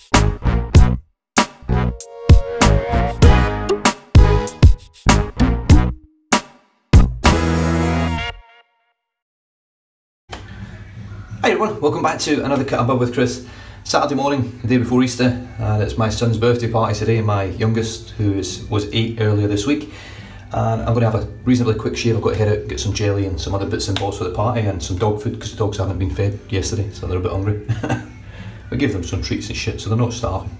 Hi everyone, welcome back to another Cut Above with Chris. Saturday morning, the day before Easter, and it's my son's birthday party today, my youngest, who was 8 earlier this week. And I'm going to have a reasonably quick shave. I've got to head out, get some jelly and some other bits and bobs for the party, and some dog food because the dogs haven't been fed yesterday, so they're a bit hungry. We give them some treats and shit, so they're not starving.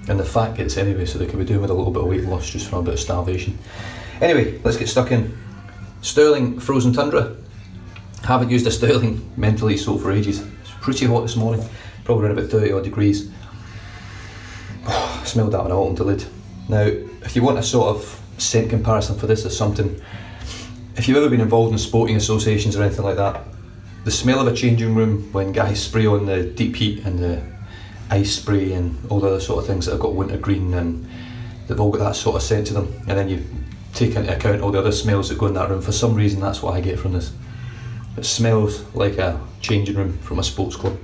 And the fat gets anyway, so they can be doing with a little bit of weight loss just from a bit of starvation. Anyway, let's get stuck in. Stirling frozen Tundra. Haven't used a Stirling mentally soap for ages. It's pretty hot this morning, probably around about 30 odd degrees. Oh, I smelled that when I opened the lid. Now, if you want a sort of scent comparison for this or something, if you've ever been involved in sporting associations or anything like that, the smell of a changing room when guys spray on the deep heat and the ice spray and all the other sort of things that have got wintergreen and they've all got that sort of scent to them, and then you take into account all the other smells that go in that room, for some reason that's what I get from this. It smells like a changing room from a sports club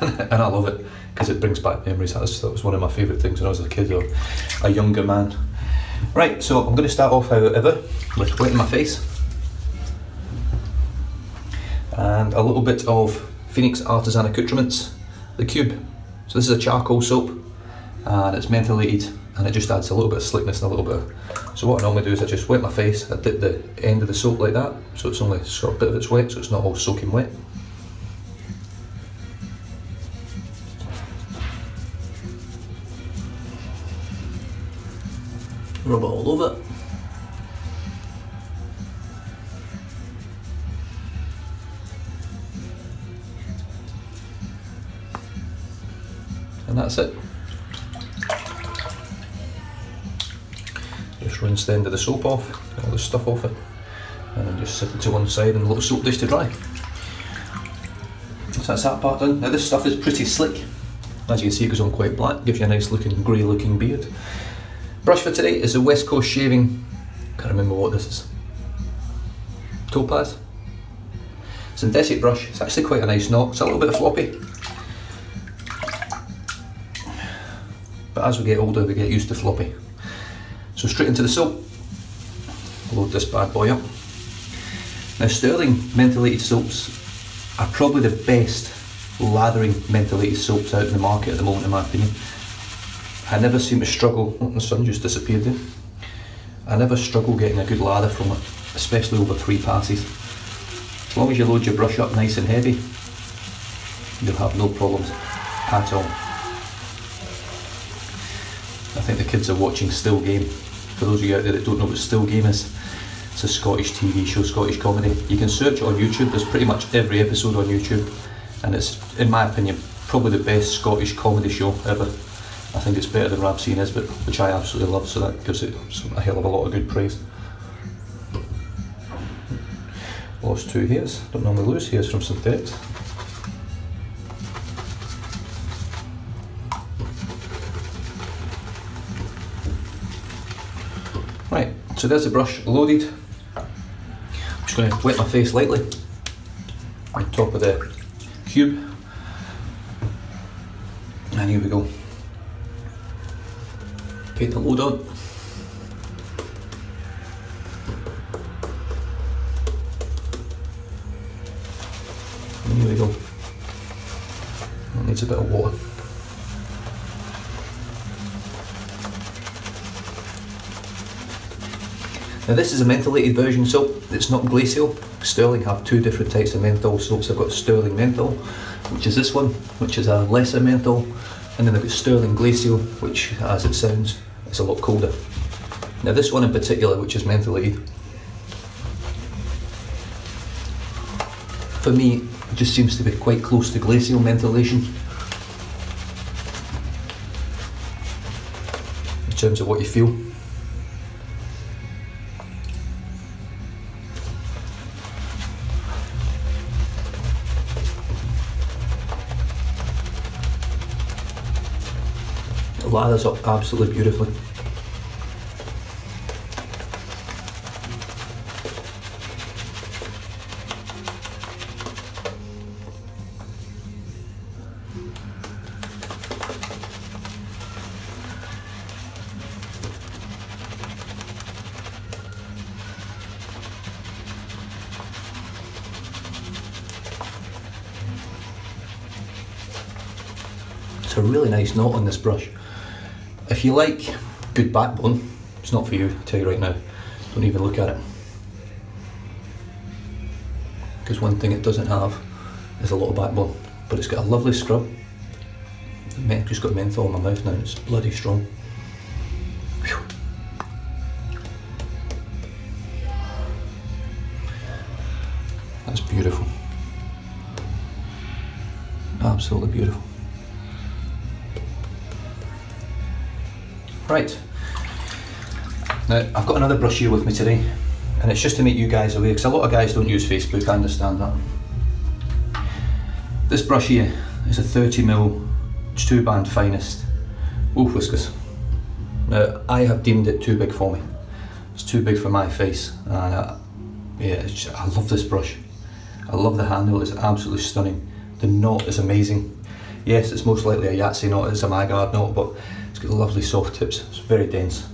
and I love it because it brings back memories. That was one of my favourite things when I was a kid or a younger man. Right, so I'm going to start off however with wetting my face and a little bit of Phoenix Artisan Accoutrements, the Cube. So this is a charcoal soap and it's mentholated and it just adds a little bit of slickness and a little bit of... So what I normally do is I just wet my face, I dip the end of the soap like that, so it's only sort of a bit of it's wet, so it's not all soaking wet. Rub it all over. And that's it. Just rinse the end of the soap off, get all the stuff off it, and then just sit it to one side and a little soap dish to dry. So that's that part done. Now this stuff is pretty slick. As you can see, it goes on quite black, gives you a nice looking grey looking beard. Brush for today is a West Coast Shaving, can't remember what this is, Topaz. Synthetic brush, it's actually quite a nice knot, it's a little bit floppy. But as we get older we get used to floppy. So straight into the soap, load this bad boy up. Now Stirling mentholated soaps are probably the best lathering mentholated soaps out in the market at the moment in my opinion. I never seem to struggle, oh, the sun just disappeared there. I never struggle getting a good lather from it, especially over 3 passes. As long as you load your brush up nice and heavy, you'll have no problems at all. I think the kids are watching Still Game. For those of you out there that don't know what Still Game is, it's a Scottish TV show, Scottish comedy. You can search it on YouTube, there's pretty much every episode on YouTube, and it's, in my opinion, probably the best Scottish comedy show ever. I think it's better than Ramsay Nisbet, which I absolutely love, so that gives it a hell of a lot of good praise. Lost 2 hairs, don't normally lose hairs from synthetics. Right, so there's the brush loaded. I'm just going to wet my face lightly on top of the cube. And here we go. Paint the load on. And here we go. It needs a bit of water. Now this is a mentholated version soap, it's not glacial. Stirling have 2 different types of menthol soaps. I've got Stirling Menthol, which is this one, which is a lesser menthol, and then they've got Stirling Glacial, which as it sounds, is a lot colder. Now this one in particular, which is mentholated, for me it just seems to be quite close to glacial mentholation in terms of what you feel. It lathers up absolutely beautifully. It's a really nice knot on this brush. If you like good backbone, it's not for you, I'll tell you right now. Don't even look at it. Because one thing it doesn't have is a lot of backbone, but it's got a lovely scrub. Just got menthol in my mouth now, it's bloody strong. Whew. That's beautiful. Absolutely beautiful. Right, now I've got another brush here with me today, and it's just to make you guys aware, because a lot of guys don't use Facebook, I understand that. This brush here is a 30mm 2-band finest wolf whiskers. Now I have deemed it too big for me. It's too big for my face, and yeah, I love this brush. I love the handle, it's absolutely stunning. The knot is amazing. Yes, it's most likely a Yahtzee knot, it's a Magard knot, but it's got lovely soft tips, it's very dense.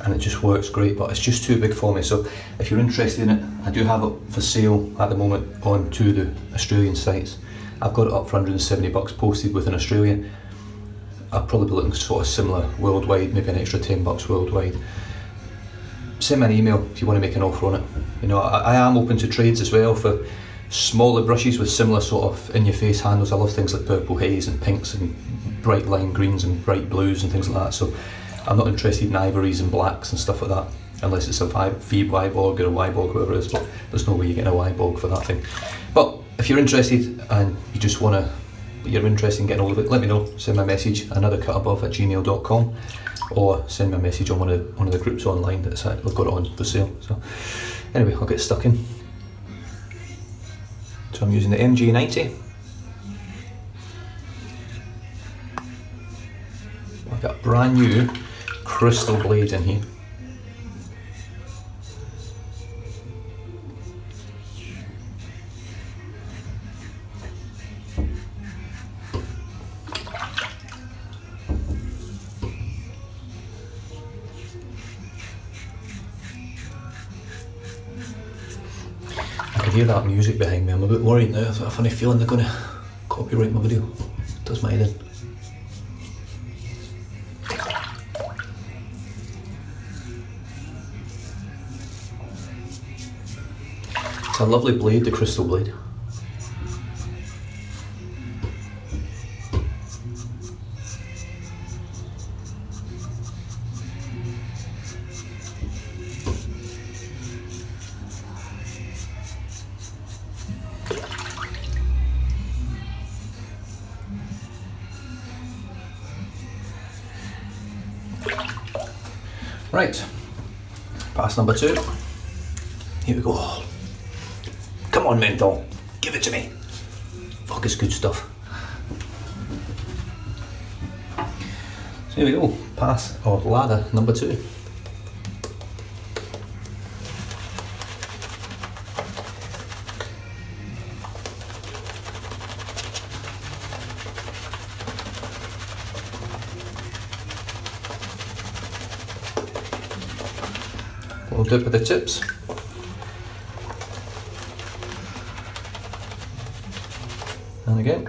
And it just works great, but it's just too big for me. So if you're interested in it, I do have it for sale at the moment on two of the Australian sites. I've got it up for $170 posted within Australia. I'll probably be looking sort of similar worldwide, maybe an extra $10 worldwide. Send me an email if you want to make an offer on it. You know, I am open to trades as well for smaller brushes with similar sort of in-your-face handles. I love things like purple haze and pinks and bright lime greens and bright blues and things like that. So I'm not interested in ivories and blacks and stuff like that, unless it's a VYBOG or a YBOG, whatever it is, but there's no way you're getting a YBOG for that thing. But if you're interested and you just want to, you're interested in getting hold of it, let me know. Send me a message, anothercutabove@gmail.com, or send me a message on one of the groups online that's I've got it on for sale. So anyway, I'll get stuck in. So I'm using the MJ90. I've got a brand new crystal blade in here. I can hear that music behind me. I'm a bit worried now. I've got a funny feeling they're going to copyright my video. It does my head in. It's a lovely blade, the crystal blade. Right, pass number 2. Here we go. Come on, menthol, give it to me. Fuck, it's good stuff. So here we go, pass or lather number 2. We'll dip with the tips. And again.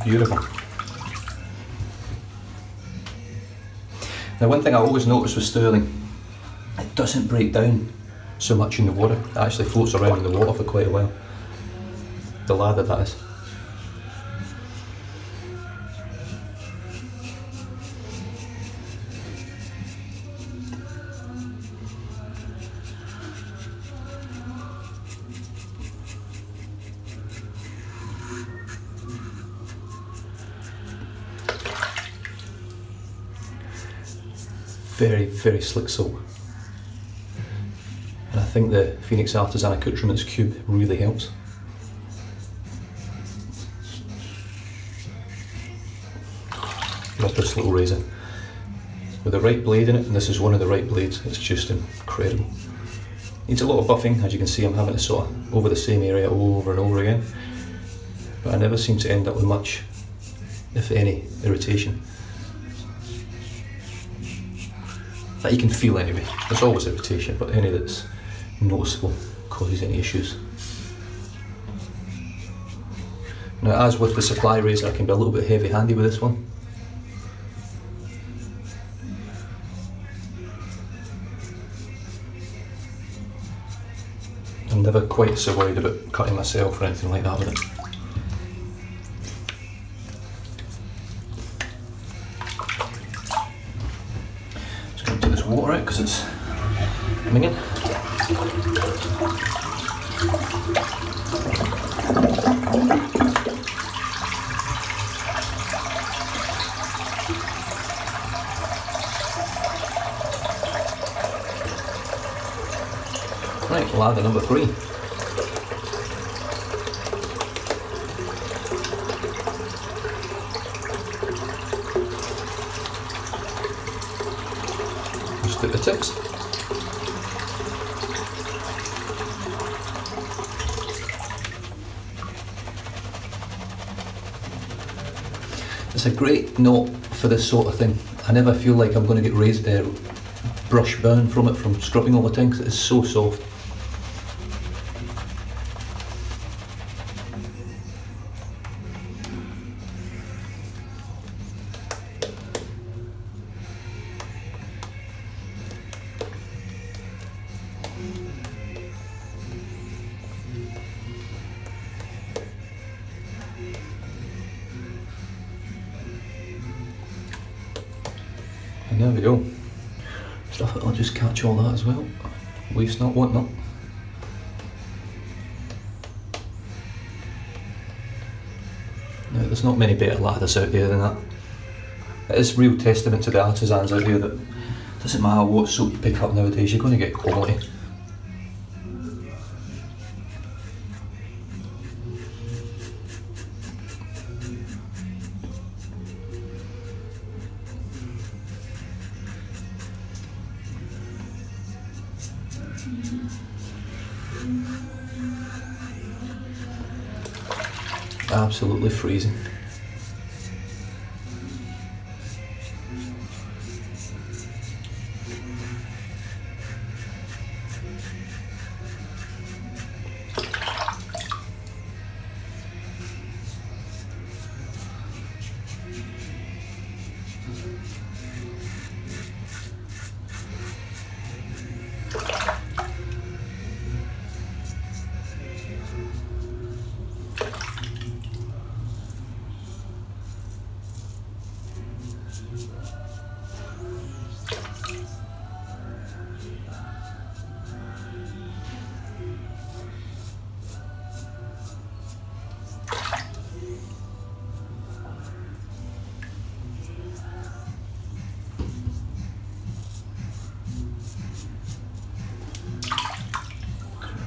Beautiful. Now, one thing I always notice with Stirling, it doesn't break down so much in the water. It actually floats around in the water for quite a while. The lather, that is. very, very slick salt. And I think the Phoenix Artisan Accoutrements cube really helps. Love this little razor. With the right blade in it, and this is one of the right blades, it's just incredible. Needs a lot of buffing, as you can see I'm having to sort of over the same area over and over again. But I never seem to end up with much, if any, irritation. That you can feel anyway. There's always irritation, but any that's noticeable causes any issues. Now, as with the supply razor, I can be a little bit heavy-handed with this one. I'm never quite so worried about cutting myself or anything like that with it. Just going to take this water out because it's minging. Right, lather number 3. Just at the tips. It's a great knot for this sort of thing. I never feel like I'm going to get brush burn from it from scrubbing all the time because it's so soft. And there we go. Stuff that'll just catch all that as well. Waste not, want not. Now, there's not many better lathers out there than that. It is real testament to the artisans out there that it doesn't matter what soap you pick up nowadays, you're going to get quality. Absolutely freezing.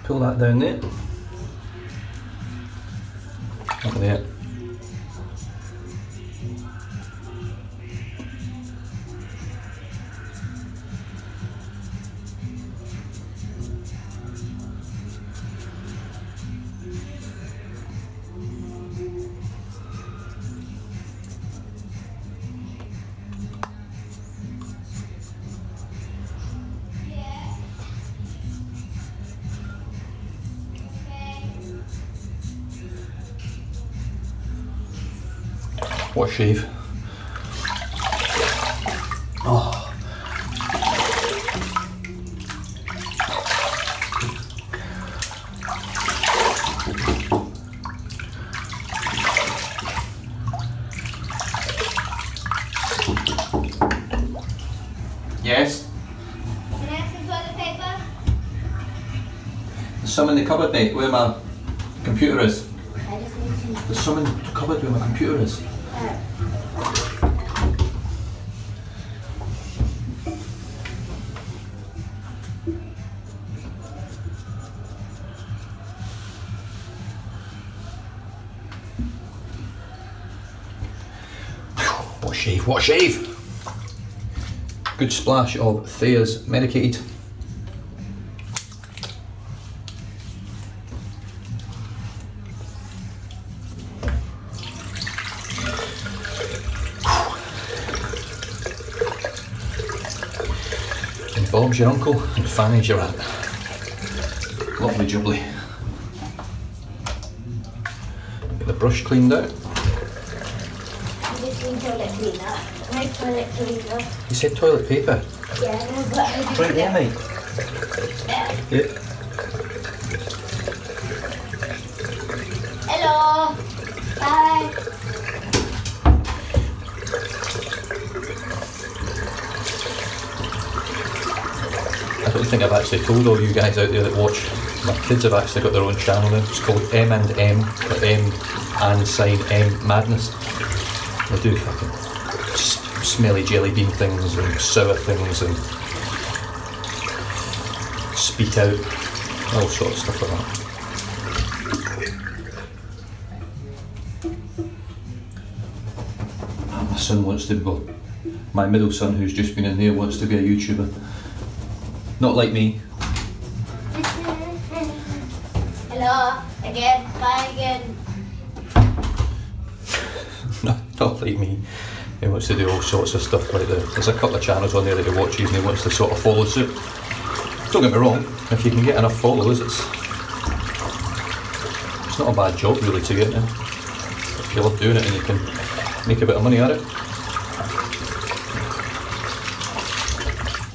Pull that down there. Up there. What a shave. Oh. Yes? Can I have some toilet paper? There's some in the cupboard, mate, where my computer is. I just need some. There's some in the cupboard where my computer is. shave, what a shave! Good splash of Thayer's Medicated. And Bob's your uncle and Fanny's your aunt. Lovely jubbly. Get the brush cleaned out. Toilet cleaner. Nice toilet cleaner. You said toilet paper? Yeah, but Right there, mate. Yeah. hello. Bye. I don't think I've actually told all you guys out there that watch. My kids have actually got their own channel now. It's called M&M, or M and sign M Madness. They do fucking smelly jelly bean things and sour things and speak out, all sorts of stuff like that. My son wants to go. My middle son, who's just been in here, wants to be a YouTuber. Not like me. Hello. Again. Bye again. Not like me. He wants to do all sorts of stuff like that. There's a couple of channels on there that he watches and he wants to sort of follow suit. Don't get me wrong, if you can get enough followers, it's not a bad job really to get in. If you love doing it and you can make a bit of money at it.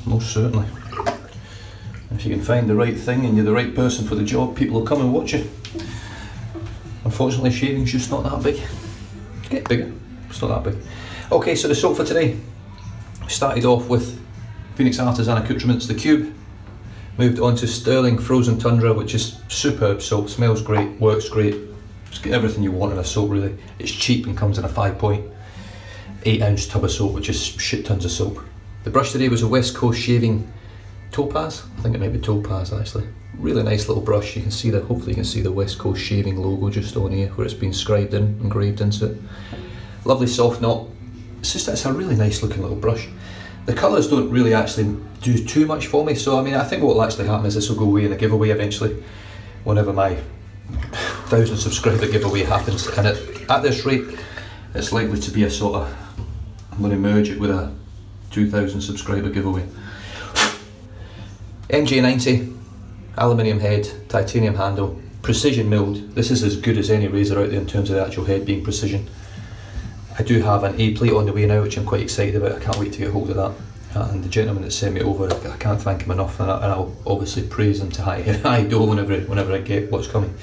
Most certainly. If you can find the right thing and you're the right person for the job, people will come and watch you. Unfortunately, shaving's just not that big. Get bigger, it's not that big. Okay, so the soap for today. We started off with Phoenix Artisan Accoutrements, the Cube. Moved on to Stirling Frozen Tundra, which is superb soap, smells great, works great. It's got everything you want in a soap really. It's cheap and comes in a 5.8 ounce tub of soap, which is shit tons of soap. The brush today was a West Coast Shaving Topaz. I think it might be Topaz actually. Really nice little brush. You can see the, hopefully you can see the West Coast Shaving logo just on here where it's been engraved into it. Lovely soft knot. It's a really nice looking little brush. The colours don't really actually do too much for me, so I mean I think what will actually happen is this will go away in a giveaway eventually, whenever my 1,000 subscriber giveaway happens, and at this rate it's likely to be a sort of, I'm going to merge it with a 2,000 subscriber giveaway. MJ90, aluminium head, titanium handle, precision milled. This is as good as any razor out there in terms of the actual head being precision. I do have an A plate on the way now, which I'm quite excited about. I can't wait to get hold of that. And the gentleman that sent me over, I can't thank him enough, and I'll obviously praise him to high door whenever I get what's coming.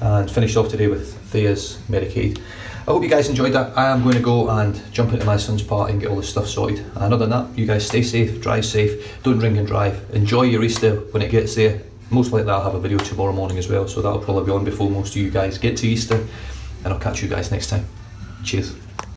And finished off today with Thayer's Medicated. I hope you guys enjoyed that. I am going to go and jump into my son's party and get all this stuff sorted. And other than that, you guys stay safe, drive safe, don't drink and drive. Enjoy your Easter when it gets there. Most likely I'll have a video tomorrow morning as well, so that'll probably be on before most of you guys get to Easter. And I'll catch you guys next time. Cheers.